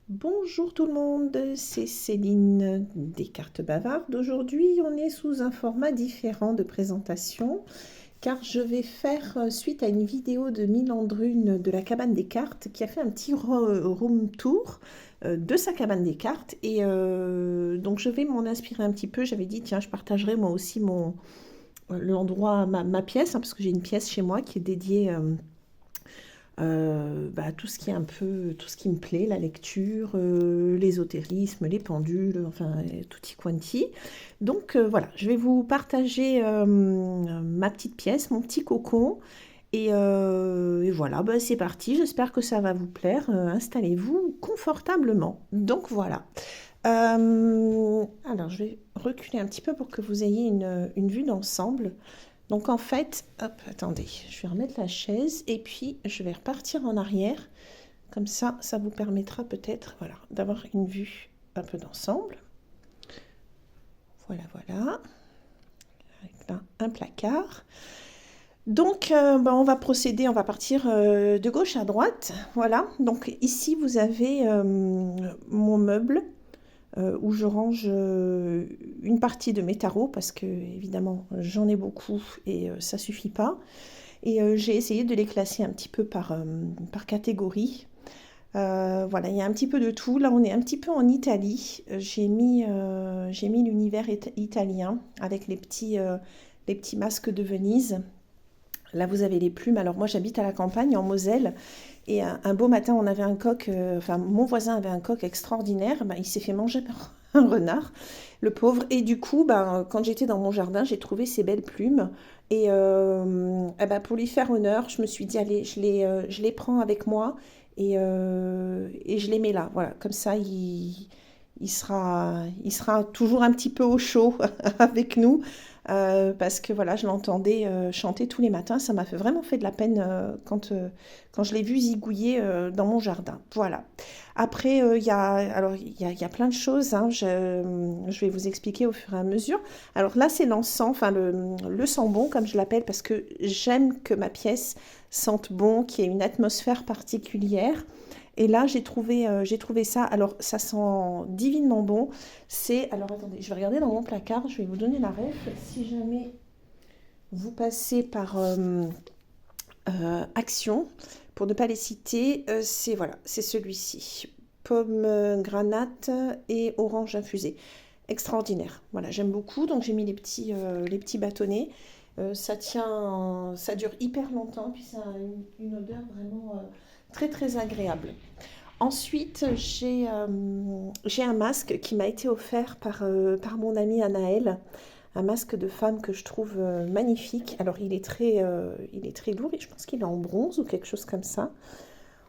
Bonjour tout le monde, c'est Céline des cartes bavardes. Aujourd'hui, on est sous un format différent de présentation car je vais faire suite à une vidéo de Milandrune de la cabane des cartes qui a fait un petit room tour de sa cabane des cartes et donc je vais m'en inspirer un petit peu. J'avais dit tiens, je partagerai moi aussi l'endroit, ma pièce, hein, parce que j'ai une pièce chez moi qui est dédiée tout ce qui est un peu, tout ce qui me plaît, la lecture, l'ésotérisme, les pendules, enfin tutti quanti. Donc voilà, je vais vous partager ma petite pièce, mon petit cocon. Et voilà, bah, c'est parti, j'espère que ça va vous plaire. Installez-vous confortablement. Donc voilà. Alors je vais reculer un petit peu pour que vous ayez une vue d'ensemble. Donc en fait, hop, attendez, je vais remettre la chaise et puis je vais repartir en arrière. Comme ça vous permettra peut-être, voilà, d'avoir une vue un peu d'ensemble. Voilà, voilà. Avec là, un placard. Donc, on va procéder, on va partir de gauche à droite. Voilà. Donc ici, vous avez mon meuble où je range une partie de mes tarots parce que évidemment j'en ai beaucoup et ça suffit pas. Et j'ai essayé de les classer un petit peu par catégorie. Voilà, il y a un petit peu de tout. Là, on est un petit peu en Italie. J'ai mis l'univers italien avec les petits masques de Venise. Là, vous avez les plumes. Alors, moi, j'habite à la campagne, en Moselle. Et un beau matin, on avait un coq, enfin, mon voisin avait un coq extraordinaire. Ben, il s'est fait manger par un renard, le pauvre. Et du coup, ben, quand j'étais dans mon jardin, j'ai trouvé ces belles plumes. Et pour lui faire honneur, je me suis dit, allez, je les prends avec moi et je les mets là. Voilà, comme ça, il sera toujours un petit peu au chaud avec nous. Parce que voilà, je l'entendais chanter tous les matins. Ça m'a vraiment fait de la peine quand je l'ai vu zigouiller dans mon jardin. Voilà. Après, il y a plein de choses, hein. Je vais vous expliquer au fur et à mesure. Alors là, c'est l'encens, enfin le sent bon, comme je l'appelle, parce que j'aime que ma pièce sente bon, qu'il y ait une atmosphère particulière. Et là, j'ai trouvé ça. Alors, ça sent divinement bon. Alors attendez, je vais regarder dans mon placard, je vais vous donner la ref. Si jamais vous passez par Action, pour ne pas les citer, c'est celui-ci. Pomme granate et orange infusée. Extraordinaire. Voilà, j'aime beaucoup. Donc j'ai mis les petits bâtonnets. Ça dure hyper longtemps, puis ça a une odeur vraiment très très agréable. Ensuite, j'ai un masque qui m'a été offert par mon amie Anaëlle, un masque de femme que je trouve magnifique. Alors, il est très lourd et je pense qu'il est en bronze ou quelque chose comme ça.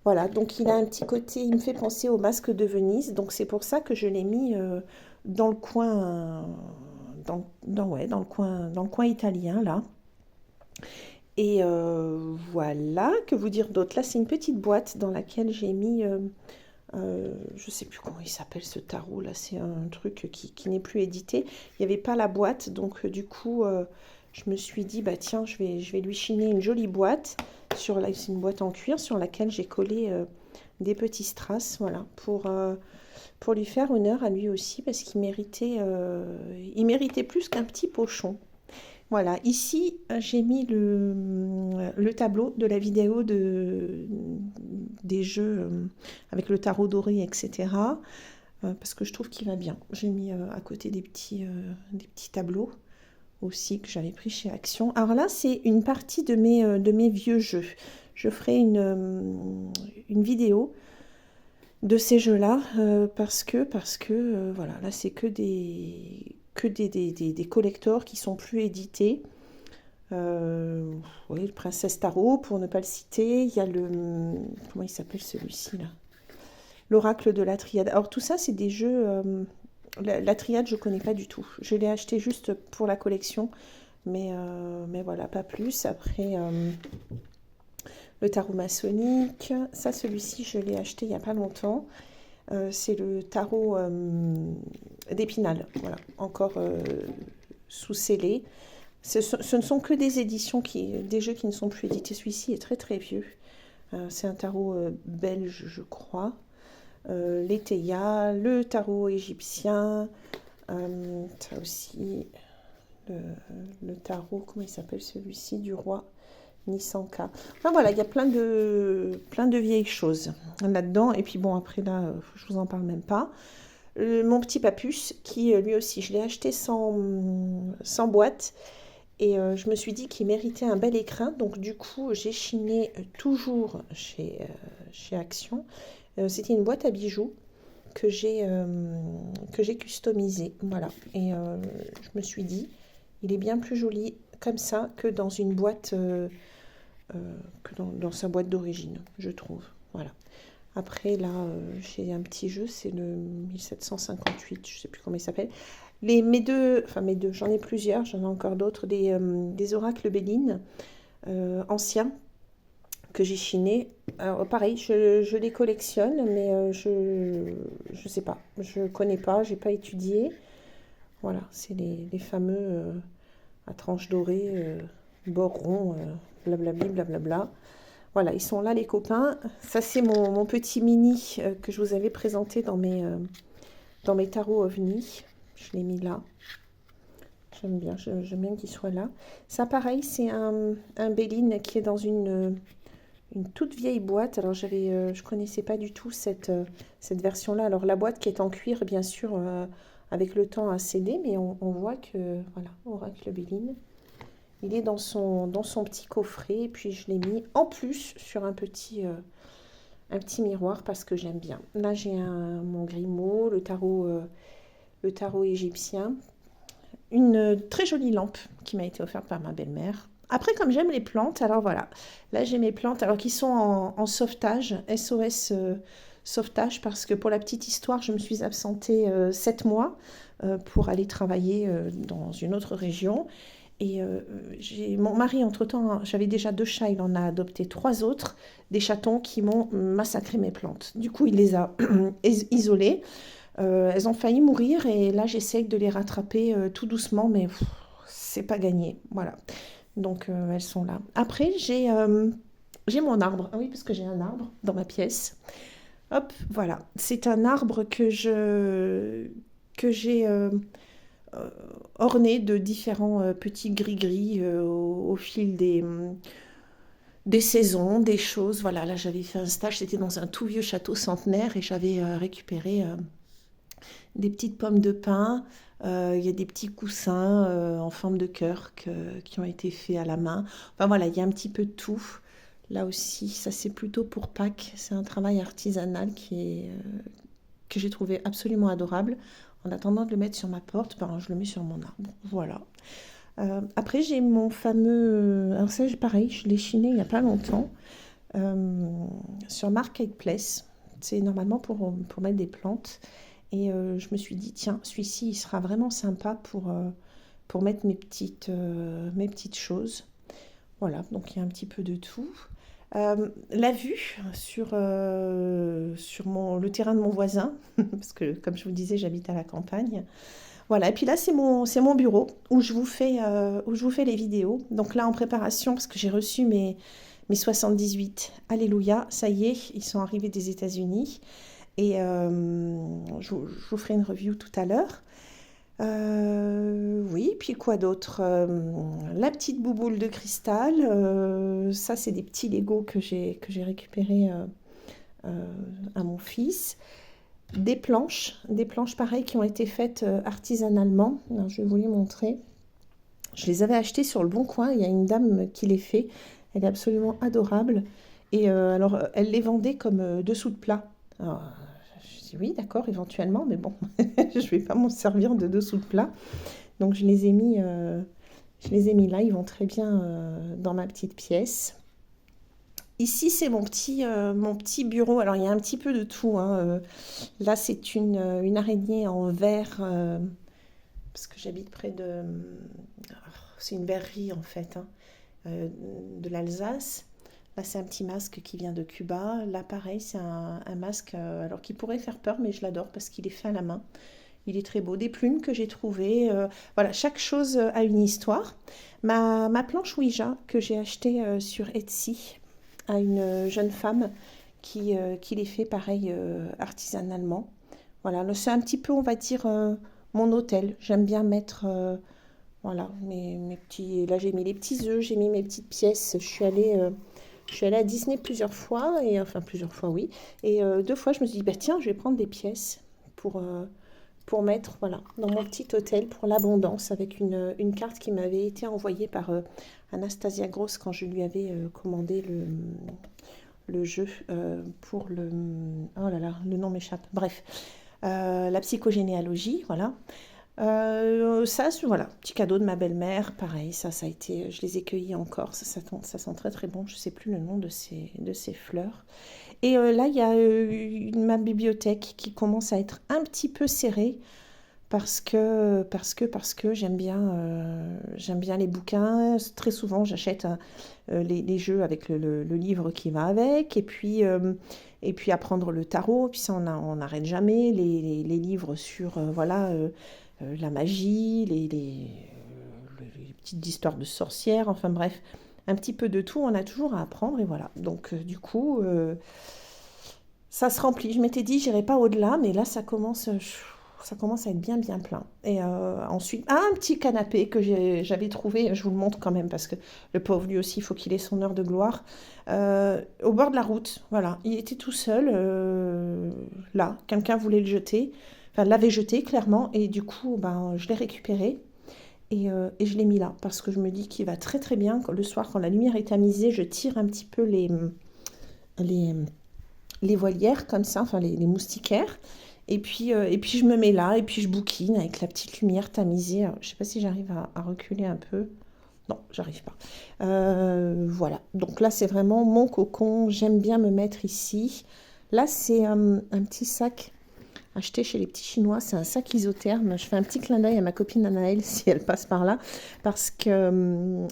Voilà, donc il a un petit côté, il me fait penser au masque de Venise, donc c'est pour ça que je l'ai mis dans le coin, dans le coin italien là. Et voilà, que vous dire d'autre? Là, c'est une petite boîte dans laquelle j'ai mis je sais plus comment il s'appelle ce tarot là, c'est un truc qui n'est plus édité. Il n'y avait pas la boîte, donc du coup, je me suis dit, bah tiens, je vais lui chiner une jolie boîte. C'est une boîte en cuir sur laquelle j'ai collé des petits strass, voilà, pour lui faire honneur à lui aussi, parce il méritait plus qu'un petit pochon. Voilà, ici j'ai mis le tableau de la vidéo des jeux avec le tarot doré, etc. Parce que je trouve qu'il va bien. J'ai mis à côté des petits tableaux aussi que j'avais pris chez Action. Alors là, c'est une partie de mes vieux jeux. Je ferai une vidéo de ces jeux-là parce que voilà, là c'est que des collectors qui sont plus édités. Oui, le Princesse Tarot, pour ne pas le citer. Il y a comment il s'appelle celui-ci là? L'Oracle de la Triade. Alors tout ça, c'est des jeux. La Triade, je ne connais pas du tout. Je l'ai acheté juste pour la collection. Mais voilà, pas plus. Après, le tarot maçonnique. Ça, celui-ci, je l'ai acheté il n'y a pas longtemps. C'est le tarot d'Épinal. Voilà, encore sous scellé. Ce ne sont que des éditions, des jeux qui ne sont plus édités. Celui-ci est très très vieux. C'est un tarot belge, je crois. les théias, le tarot égyptien, ça aussi, le, le tarot, comment il s'appelle celui-ci, du roi Nisanka. Enfin voilà, il y a plein de vieilles choses là-dedans. Et puis bon, après là, je vous en parle même pas. Mon petit papus, qui lui aussi, je l'ai acheté sans boîte. Et je me suis dit qu'il méritait un bel écrin. Donc du coup, j'ai chiné toujours chez Action. C'était une boîte à bijoux que j'ai customisée. Voilà. Et je me suis dit, il est bien plus joli comme ça que dans une boîte, que dans sa boîte d'origine, je trouve. Voilà. Après, là, j'ai un petit jeu, c'est le 1758, je ne sais plus comment il s'appelle. Mes deux, j'en ai plusieurs, j'en ai encore d'autres, des oracles Béline anciens que j'ai chinés. Alors, pareil, je les collectionne, mais je sais pas, je connais pas, j'ai pas étudié. Voilà, c'est les fameux à tranches dorées, bord rond, blablabli, blablabla. Voilà, ils sont là les copains. Ça c'est mon petit mini que je vous avais présenté dans mes tarots ovnis. Je l'ai mis là. J'aime bien qu'il soit là. Ça pareil, c'est un Béline qui est dans une toute vieille boîte. Alors je connaissais pas du tout cette version-là. Alors la boîte qui est en cuir, bien sûr, avec le temps a cédé, mais on voit que, voilà, Oracle Béline. Il est dans son petit coffret, et puis je l'ai mis en plus sur un petit miroir parce que j'aime bien. Là, j'ai mon Grimaud, le tarot égyptien, une très jolie lampe qui m'a été offerte par ma belle-mère. Après, comme j'aime les plantes, alors voilà, là j'ai mes plantes alors qui sont en sauvetage, SOS sauvetage, parce que pour la petite histoire, je me suis absentée 7 mois pour aller travailler dans une autre région. Et mon mari, entre-temps, j'avais déjà 2 chats, il en a adopté 3 autres, des chatons qui m'ont massacré mes plantes. Du coup, il les a isolées. Elles ont failli mourir et là, j'essaie de les rattraper tout doucement, mais c'est pas gagné. Voilà. Donc, elles sont là. Après, j'ai mon arbre. Ah oui, parce que j'ai un arbre dans ma pièce. Hop, voilà. C'est un arbre que j'ai orné de différents petits gris-gris au fil des saisons, des choses. Voilà, là j'avais fait un stage, c'était dans un tout vieux château centenaire et j'avais récupéré des petites pommes de pin. Il y a des petits coussins en forme de cœur qui ont été faits à la main. Enfin voilà, il y a un petit peu de tout. Là aussi, ça c'est plutôt pour Pâques. C'est un travail artisanal que j'ai trouvé absolument adorable. En attendant de le mettre sur ma porte, ben, je le mets sur mon arbre. Voilà. Après, j'ai mon fameux... Alors ça, pareil, je l'ai chiné il n'y a pas longtemps. Sur Marketplace. C'est normalement pour mettre des plantes. Et je me suis dit, tiens, celui-ci, il sera vraiment sympa pour mettre mes petites choses. Voilà, donc il y a un petit peu de tout. La vue sur le terrain de mon voisin, parce que comme je vous disais, j'habite à la campagne. Voilà, et puis là, c'est mon bureau où je vous fais les vidéos. Donc là, en préparation, parce que j'ai reçu mes 78. Alléluia, ça y est, ils sont arrivés des États-Unis. Et je vous ferai une review tout à l'heure. Oui, puis quoi d'autre? La petite bouboule de cristal. Ça, c'est des petits Legos que j'ai récupérés à mon fils. Des planches pareilles qui ont été faites artisanalement. Alors, je vais vous les montrer. Je les avais achetées sur le Bon Coin. Il y a une dame qui les fait. Elle est absolument adorable. Et alors, elle les vendait comme dessous de plat. Alors, je dis oui, d'accord, éventuellement, mais bon, je ne vais pas m'en servir de dessous de plat. Donc, je les ai mis là. Ils vont très bien dans ma petite pièce. Ici, c'est mon petit bureau. Alors, il y a un petit peu de tout, hein. Là, c'est une araignée en verre, parce que j'habite près de... C'est une verrerie, en fait, hein, de l'Alsace. Là, c'est un petit masque qui vient de Cuba. Là, pareil, c'est un masque alors qui pourrait faire peur, mais je l'adore parce qu'il est fait à la main. Il est très beau. Des plumes que j'ai trouvées. Voilà, chaque chose a une histoire. Ma planche Ouija que j'ai achetée sur Etsy à une jeune femme qui les fait pareil artisanalement. Voilà, c'est un petit peu, on va dire, mon hôtel. J'aime bien mettre, voilà, mes petits... Là, j'ai mis les petits œufs, j'ai mis mes petites pièces. Je suis allée à Disney plusieurs fois, et enfin plusieurs fois, oui. Et 2 fois, je me suis dit, bah, tiens, je vais prendre des pièces pour mettre, voilà, dans mon petit hôtel pour l'abondance, avec une carte qui m'avait été envoyée par Anastasia Gross quand je lui avais commandé le jeu pour le... Oh là là, le nom m'échappe. Bref, la psychogénéalogie, voilà. Ça, voilà, petit cadeau de ma belle-mère, pareil, ça a été, je les ai cueillis en Corse, ça sent très très bon, je sais plus le nom de ces fleurs. Et là, il y a ma bibliothèque qui commence à être un petit peu serrée parce que j'aime bien les bouquins. Très souvent, j'achète les jeux avec le livre qui va avec, et puis apprendre le tarot. Puis ça, on n'arrête jamais. Les livres sur voilà, la magie, les petites histoires de sorcières, enfin bref, un petit peu de tout. On a toujours à apprendre, et voilà. Donc, du coup, ça se remplit. Je m'étais dit, j'irai pas au-delà, mais là, ça commence à être bien, bien plein. Et ensuite, un petit canapé que j'avais trouvé, je vous le montre quand même, parce que le pauvre, lui aussi, il faut qu'il ait son heure de gloire, au bord de la route. Voilà, il était tout seul, là. Quelqu'un voulait le jeter, enfin, l'avait jeté, clairement, et du coup, ben, je l'ai récupéré. Et je l'ai mis là, parce que je me dis qu'il va très, très bien. Le soir, quand la lumière est tamisée, je tire un petit peu les, les volières comme ça, enfin les moustiquaires. Et puis je me mets là, et puis je bouquine avec la petite lumière tamisée. Alors, je ne sais pas si j'arrive à reculer un peu. Non, j'arrive pas. Voilà. Donc là, c'est vraiment mon cocon. J'aime bien me mettre ici. Là, c'est un petit sac acheté chez les petits Chinois. C'est un sac isotherme. Je fais un petit clin d'œil à ma copine Anaëlle si elle passe par là, parce que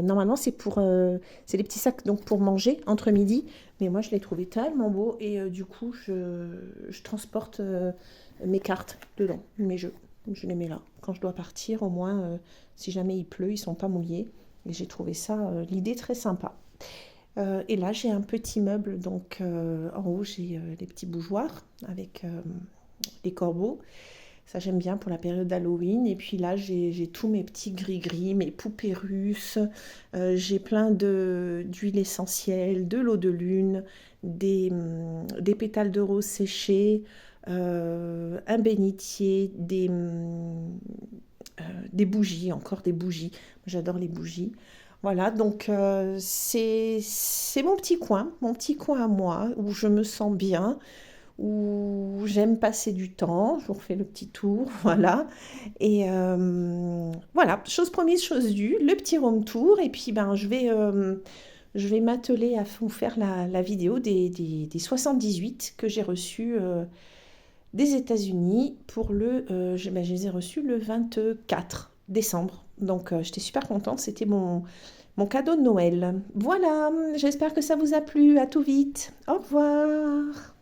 normalement c'est des petits sacs donc pour manger entre midi. Mais moi, je l'ai trouvé tellement beau, et du coup, je transporte mes cartes dedans, mes jeux. Je les mets là. Quand je dois partir, au moins, si jamais il pleut, ils sont pas mouillés. Et j'ai trouvé ça, l'idée très sympa. Et là, j'ai un petit meuble, donc en haut, j'ai des petits bougeoirs avec des corbeaux. Ça, j'aime bien pour la période d'Halloween. Et puis là, j'ai tous mes petits gris-gris, mes poupées russes. J'ai plein d'huile essentielle, de l'eau de lune, des pétales de rose séchés, un bénitier, des bougies, encore des bougies. J'adore les bougies. Voilà, donc c'est mon petit coin à moi, où je me sens bien, où j'aime passer du temps. Je vous refais le petit tour, voilà. Et voilà, chose promise, chose due, le petit room tour. Et puis, ben, je vais m'atteler à vous faire la vidéo des 78 que j'ai reçus des États-Unis je les ai reçus le 24 décembre. Donc, j'étais super contente. C'était mon cadeau de Noël. Voilà, j'espère que ça vous a plu. À tout vite. Au revoir.